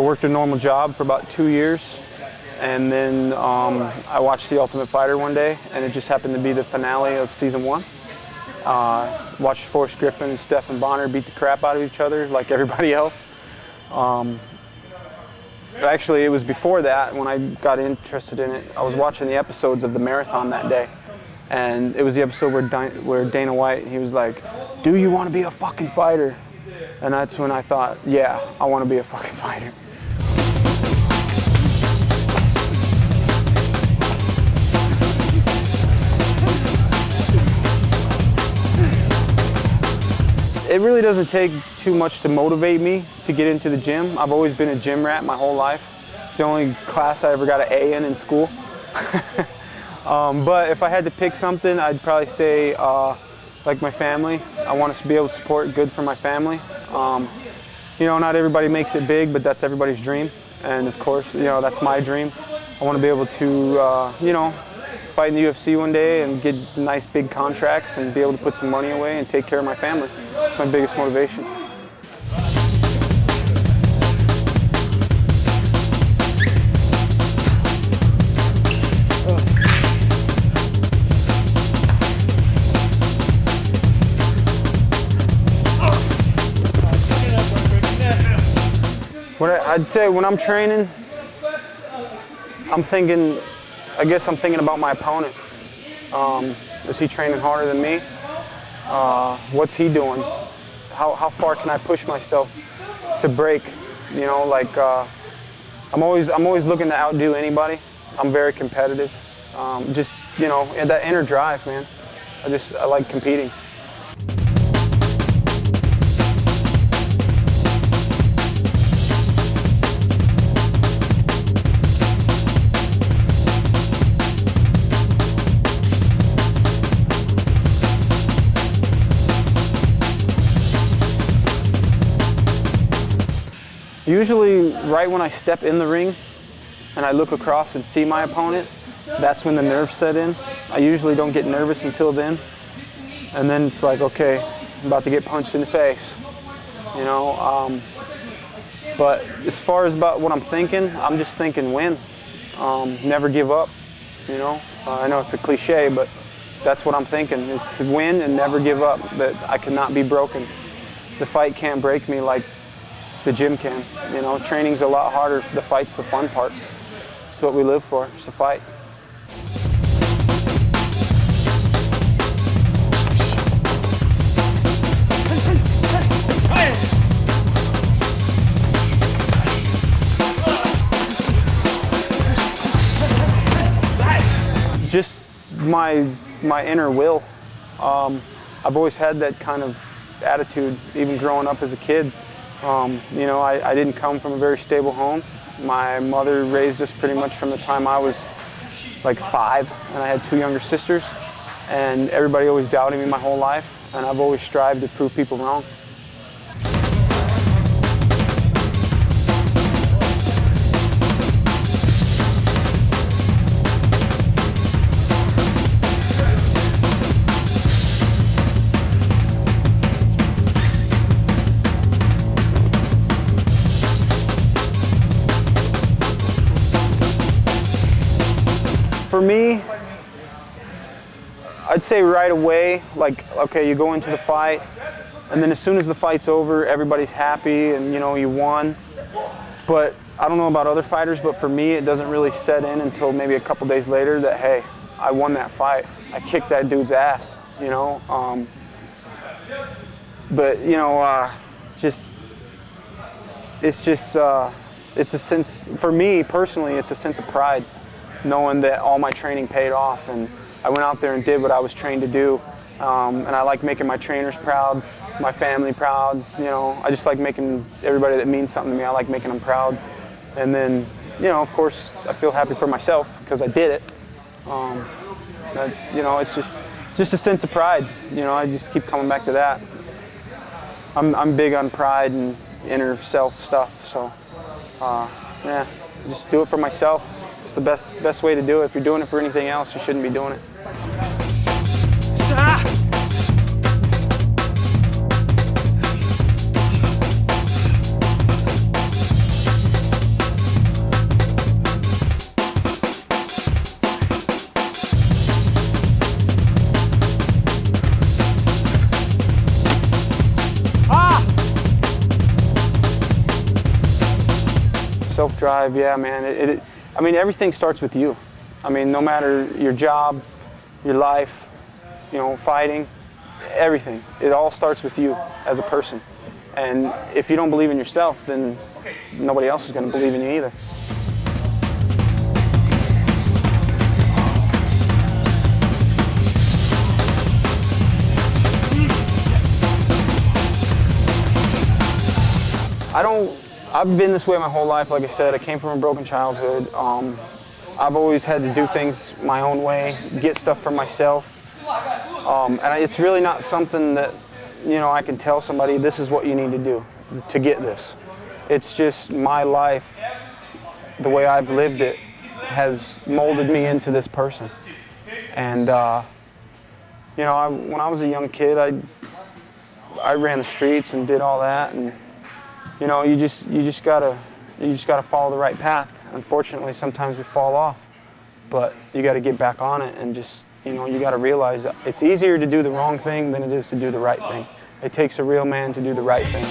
worked a normal job for about 2 years, and then I watched The Ultimate Fighter one day, and it just happened to be the finale of season 1. Watched Forrest Griffin and Stephen Bonner beat the crap out of each other like everybody else. Actually, it was before that when I got interested in it. I was watching the episodes of the marathon that day, and it was the episode where Dana White, he was like, "Do you want to be a fucking fighter?" And that's when I thought, yeah, I want to be a fucking fighter. It really doesn't take too much to motivate me to get into the gym. I've always been a gym rat my whole life. It's the only class I ever got an A in school. But if I had to pick something, I'd probably say like my family. I want to be able to support good for my family. You know, not everybody makes it big, but that's everybody's dream. And of course, you know, that's my dream. I want to be able to, you know, fight in the UFC one day and get nice big contracts and be able to put some money away and take care of my family. That's my biggest motivation. What I'd say when I'm training, I guess I'm thinking about my opponent. Is he training harder than me? What's he doing? How far can I push myself to break? You know, like I'm always looking to outdo anybody. I'm very competitive. Just, you know, that inner drive, man. I like competing. Usually right when I step in the ring and I look across and see my opponent, that's when the nerves set in. I usually don't get nervous until then. And then it's like, okay, I'm about to get punched in the face, you know. But as far as about what I'm thinking, I'm just thinking win. Never give up, you know. I know it's a cliche, but that's what I'm thinking, is to win and never give up, that I cannot be broken. The fight can't break me like the gym can. You know, training's a lot harder. The fight's the fun part. It's what we live for, it's the fight. Just my inner will. I've always had that kind of attitude, even growing up as a kid. You know, I didn't come from a very stable home. My mother raised us pretty much from the time I was like 5, and I had 2 younger sisters, and everybody always doubted me my whole life, and I've always strived to prove people wrong. For me, I'd say right away, like, okay, you go into the fight, and then as soon as the fight's over, everybody's happy and, you know, you won. But I don't know about other fighters, but for me, it doesn't really set in until maybe a couple days later that, hey, I won that fight. I kicked that dude's ass, you know. But, you know, it's a sense, for me personally, it's a sense of pride, knowing that all my training paid off and I went out there and did what I was trained to do. And I like making my trainers proud, my family proud, you know. I just like making everybody that means something to me, I like making them proud. And then, you know, of course, I feel happy for myself because I did it. You know, it's just a sense of pride. You know, I just keep coming back to that. I'm big on pride and inner self stuff, so yeah, just do it for myself. It's the best way to do it. If you're doing it for anything else, you shouldn't be doing it. Self-drive, yeah, man. I mean, everything starts with you. I mean, no matter your job, your life, you know, fighting, everything. It all starts with you as a person. And if you don't believe in yourself, then nobody else is going to believe in you either. I've been this way my whole life. Like I said, I came from a broken childhood. I've always had to do things my own way, get stuff for myself. And it's really not something that, you know, I can tell somebody this is what you need to do to get this. It's just my life, the way I've lived it, has molded me into this person. And you know, when I was a young kid, I ran the streets and did all that, and you know, you just gotta follow the right path. Unfortunately, sometimes we fall off, but you got to get back on it, and just, you know, you got to realize that it's easier to do the wrong thing than it is to do the right thing. It takes a real man to do the right thing.